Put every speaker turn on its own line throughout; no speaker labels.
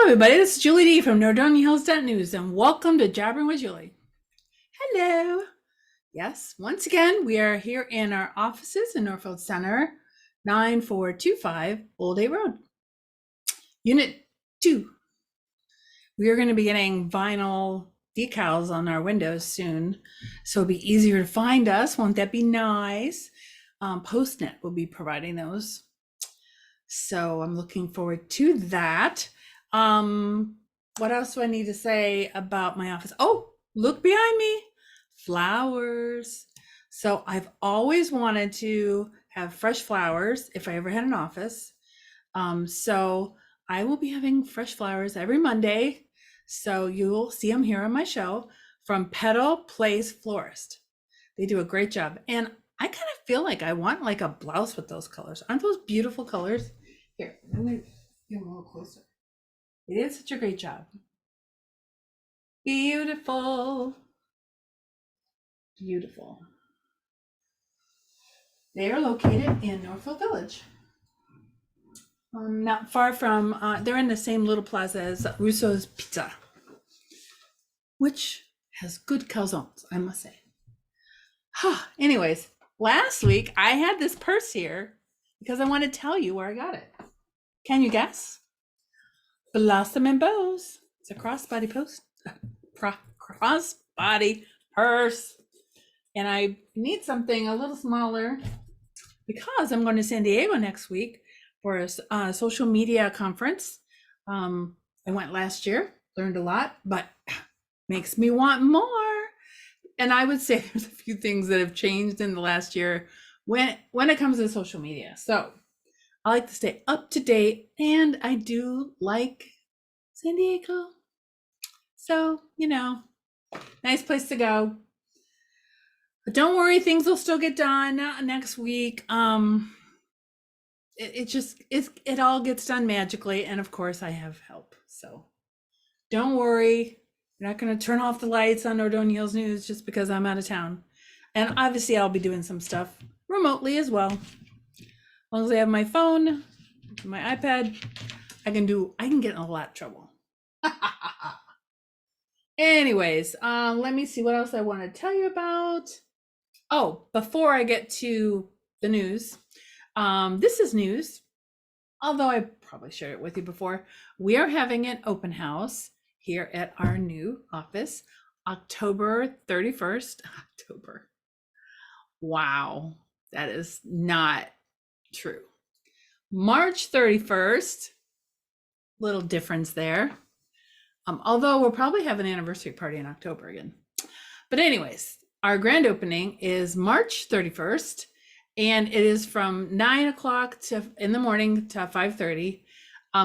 everybody, this is Julie D from Nordonia News, and welcome to Jabbering with Julie. Hello. Yes, once again, we are here in our offices in Norfield Center, 9425 Old A Road. Unit 2. We are going to be getting vinyl decals on our windows soon, so it'll be easier to find us. Won't that be nice? Postnet will be providing those. So I'm looking forward to that. What else do I need to say about my office? Oh, look behind me. Flowers. So I've always wanted to have fresh flowers if I ever had an office. So I will be having fresh flowers every Monday. So you'll see them here on my show from Petal Place Florist. They do a great job. And I kind of feel like I want like a blouse with those colors. Aren't those beautiful colors? Here, I'm going to get a little closer. They did such a great job. Beautiful. Beautiful. They are located in Norfolk Village. Not far from, they're in the same little plaza as Russo's Pizza, which has good calzones, I must say. Anyways, last week I had this purse here because I want to tell you where I got it. Can you guess? Blossom and Bows. It's a crossbody crossbody purse. And I need something a little smaller because I'm going to San Diego next week for a social media conference. I went last year, learned a lot, but makes me want more. And I would say there's a few things that have changed in the last year when it comes to social media. So I like to stay up to date, and I do like San Diego. So, nice place to go. But don't worry, things will still get done next week. It all gets done magically, and of course I have help. So don't worry. You're not going to turn off the lights on Nordonia News just because I'm out of town. And obviously I'll be doing some stuff remotely as well. As long as I have my phone, my iPad, I can get in a lot of trouble. Anyways, let me see what else I want to tell you about. Oh, before I get to the news, this is news, although I probably shared it with you before. We are having an open house here at our new office, October 31st. October. Wow, that is not true. March 31st, little difference there. Although we'll probably have an anniversary party in October again. But anyways, our grand opening is March 31st, and it is from 9 o'clock in the morning to 5:30.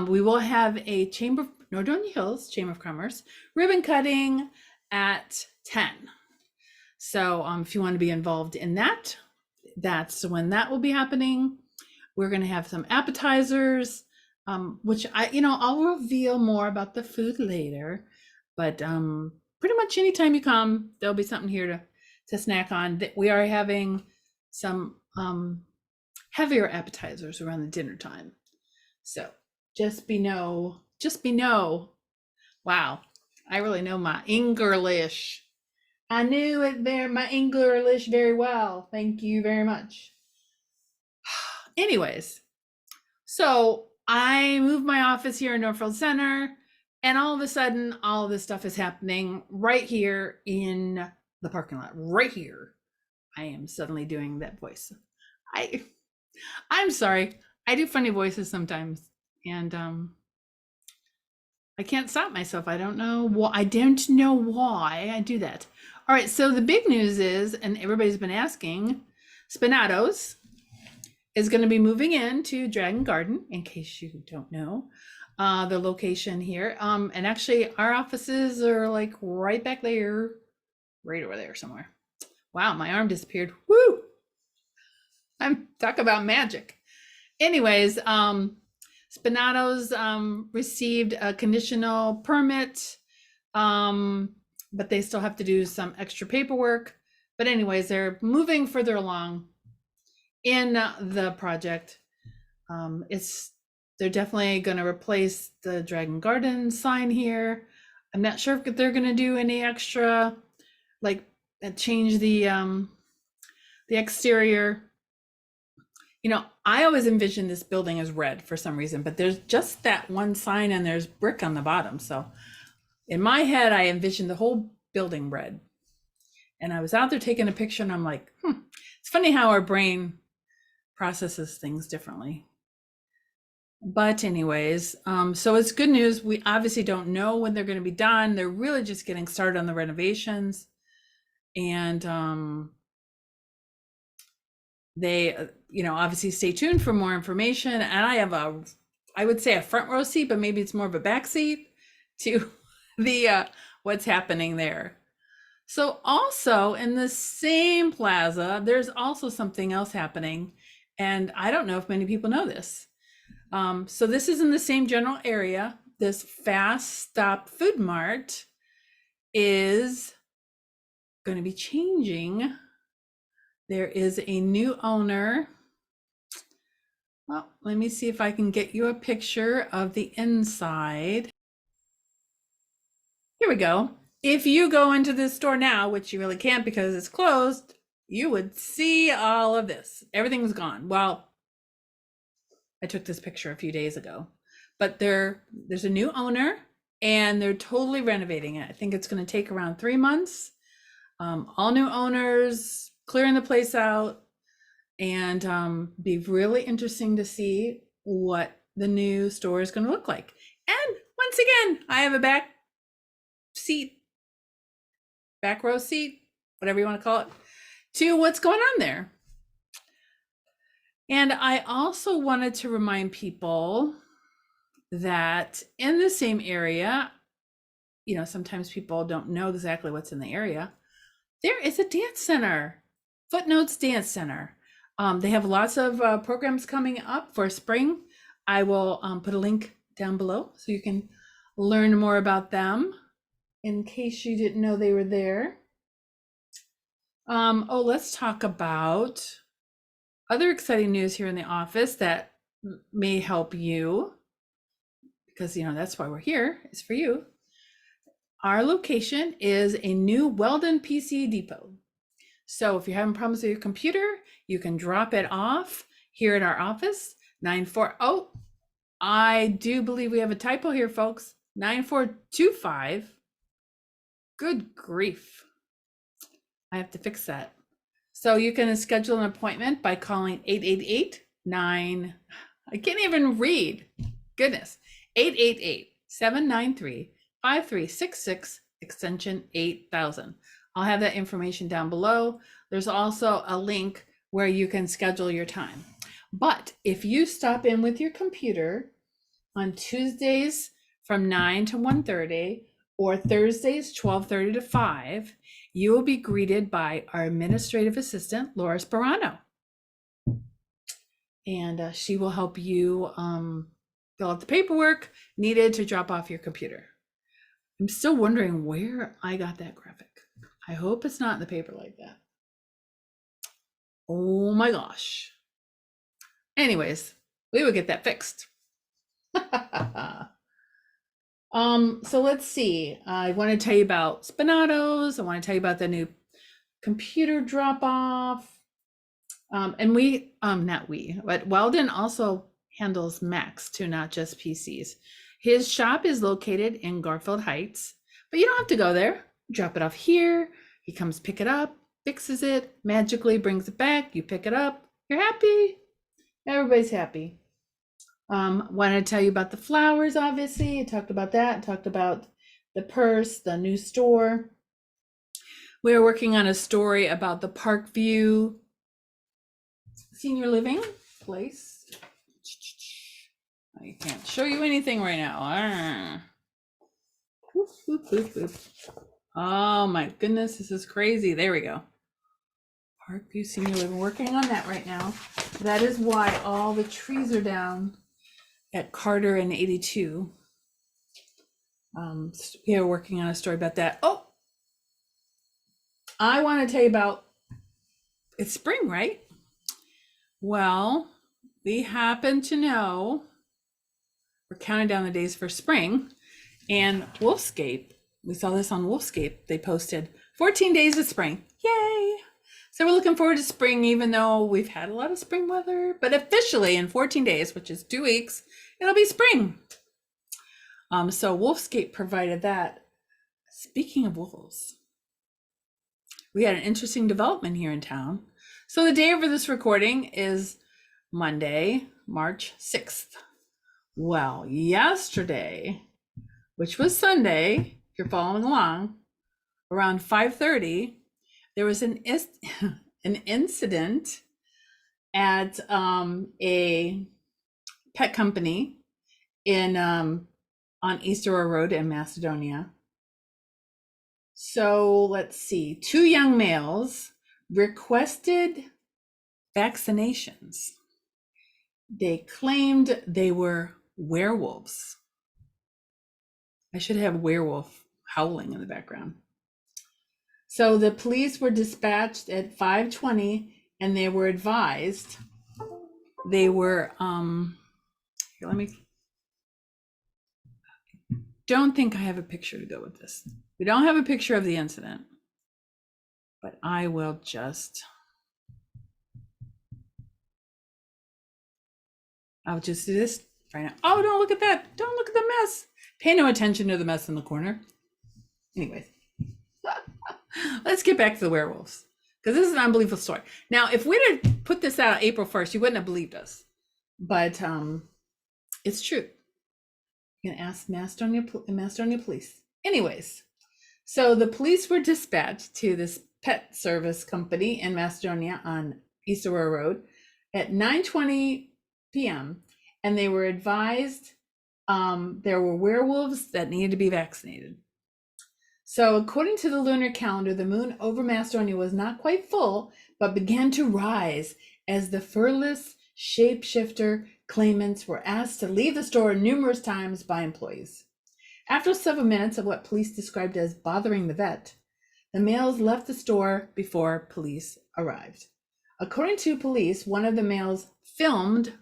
We will have a Nordonia Hills Chamber of Commerce ribbon cutting at 10. So if you want to be involved in that, that's when that will be happening. We're going to have some appetizers, which I'll reveal more about the food later. But pretty much anytime you come, there'll be something here to snack on. We are having some heavier appetizers around the dinner time. So just be know. Wow, I really know my English. I knew it there, my English very well. Thank you very much. Anyways, so I moved my office here in Norfield Center, and all of a sudden, all of this stuff is happening right here in the parking lot, right here. I am suddenly doing that voice. I'm sorry. I do funny voices sometimes, and I can't stop myself. I don't know why I do that. All right, so the big news is, and everybody's been asking, Spinatos is going to be moving into Dragon Garden, in case you don't know the location here. And actually our offices are like right back there, right over there somewhere. Wow, my arm disappeared. Woo! I'm talk about magic. Anyways, Spinatos received a conditional permit, but they still have to do some extra paperwork. But anyways, they're moving further along in the project. It's They're definitely going to replace the Dragon Garden sign here. I'm not sure if they're going to do any extra, like change the exterior. You know, I always envision this building as red for some reason, but there's just that one sign and there's brick on the bottom. So in my head, I envisioned the whole building red. And I was out there taking a picture and I'm like, it's funny how our brain processes things differently. But anyways, so it's good news. We obviously don't know when they're going to be done. They're really just getting started on the renovations. And they, you know, obviously stay tuned for more information. And I have I would say a front row seat, but maybe it's more of a back seat to the what's happening there. So also in the same plaza, there's also something else happening. And I don't know if many people know this. So this is in the same general area. This Fast Stop Food Mart is going to be changing. There is a new owner. Well, let me see if I can get you a picture of the inside. Here we go. If you go into this store now, which you really can't because it's closed, you would see all of this. Everything's gone. Well, I took this picture a few days ago, but there's a new owner and they're totally renovating it. I think it's going to take around 3 months. All new owners, clearing the place out, and be really interesting to see what the new store is going to look like. And once again, I have a back row seat, whatever you want to call it, to what's going on there. And I also wanted to remind people that in the same area, you know, sometimes people don't know exactly what's in the area. There is a dance center, Footnotes Dance Center. They have lots of programs coming up for spring. I will put a link down below so you can learn more about them in case you didn't know they were there. Let's talk about other exciting news here in the office that may help you, because you know that's why we're here, is for you. Our location is a new Weldon PC depot. So if you're having problems with your computer, you can drop it off here at our office, 940. I do believe we have a typo here, folks. 9425. Good grief. I have to fix that. So you can schedule an appointment by calling 888-9. I can't even read. Goodness. 888-793-5366, extension 8000. I'll have that information down below. There's also a link where you can schedule your time. But if you stop in with your computer on Tuesdays from 9 to 1:30 or Thursdays 12:30 to 5, you will be greeted by our administrative assistant, Laura Sperano. And she will help you fill out the paperwork needed to drop off your computer. I'm still wondering where I got that graphic. I hope it's not in the paper like that. Oh my gosh. Anyways, we will get that fixed. So let's see. I want to tell you about Spinatos. I want to tell you about the new computer drop off. And but Weldon also handles Macs too, not just PCs. His shop is located in Garfield Heights, but you don't have to go there. Drop it off here. He comes pick it up, fixes it, magically brings it back. You pick it up. You're happy. Everybody's happy. Want to tell you about the flowers, obviously. I talked about that. I talked about the purse, the new store. We are working on a story about the Parkview senior living place. I can't show you anything right now. Oh my goodness, this is crazy. There we go. Parkview senior living, working on that right now. That is why all the trees are down at Carter and 82. We are working on a story about that. Oh, I want to tell you about, it's spring, right? Well, we happen to know We're counting down the days for spring. And Wolfscape, we saw this on Wolfscape. They posted 14 days of spring. Yay! So we're looking forward to spring, even though we've had a lot of spring weather. But officially in 14 days, which is 2 weeks, it'll be spring. So Wolfscape provided that. Speaking of wolves, we had an interesting development here in town. So the day of this recording is Monday, March 6th. Well, yesterday, which was Sunday, if you're following along, around 5:30, there was an incident at a pet company in on Easter Road in Macedonia. So let's see, 2 young males requested vaccinations. They claimed they were werewolves. I should have werewolf howling in the background. So the police were dispatched at 5:20 and they were advised they were here, don't think I have a picture to go with this. We don't have a picture of the incident, but I will I'll just do this right now. Oh, don't look at that. Don't look at the mess. Pay no attention to the mess in the corner. Anyways, let's get back to the werewolves, because this is an unbelievable story. Now, if we'd have put this out on April 1st, you wouldn't have believed us, but it's true. You can ask Macedonia police. Anyways, so the police were dispatched to this pet service company in Macedonia on East Aurora Road at 9:20 p.m. and they were advised there were werewolves that needed to be vaccinated. So according to the lunar calendar, the moon over Macedonia was not quite full, but began to rise as the furless shapeshifter claimants were asked to leave the store numerous times by employees. After several minutes of what police described as bothering the vet, the males left the store before police arrived. According to police, one of the males filmed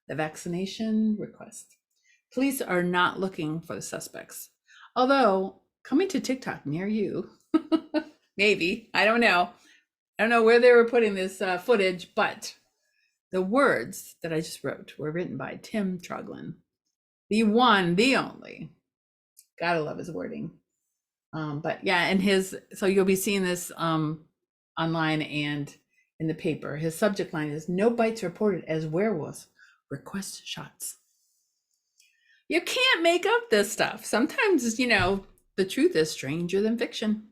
the vaccination request. Police are not looking for the suspects, although coming to TikTok near you, maybe, I don't know where they were putting this footage, but the words that I just wrote were written by Tim Troglin, the one, the only. Gotta love his wording. But yeah, and so you'll be seeing this online and in the paper. His subject line is "No bites reported as werewolves request shots." You can't make up this stuff. Sometimes, the truth is stranger than fiction.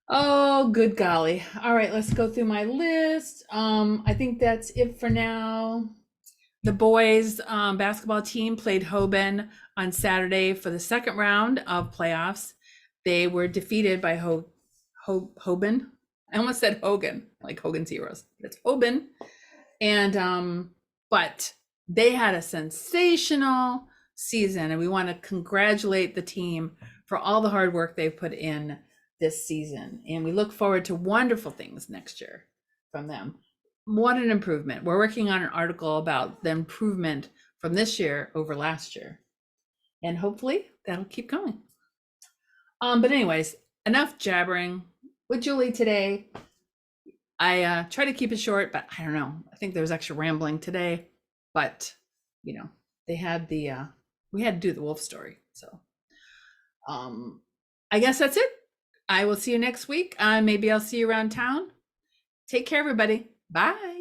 Oh, good golly. All right, let's go through my list. I think that's it for now. The boys basketball team played Hoban on Saturday for the second round of playoffs. They were defeated by Hoban. I almost said Hogan, like Hogan's Heroes. It's Hoban. And but they had a sensational season, and we want to congratulate the team for all the hard work they've put in this season. And we look forward to wonderful things next year from them. What an improvement. We're working on an article about the improvement from this year over last year. And hopefully that'll keep going. But anyways, enough jabbering with Julie today. I try to keep it short, but I don't know. I think there was extra rambling today, but they had we had to do the wolf story. So I guess that's it. I will see you next week. Maybe I'll see you around town. Take care, everybody. Bye.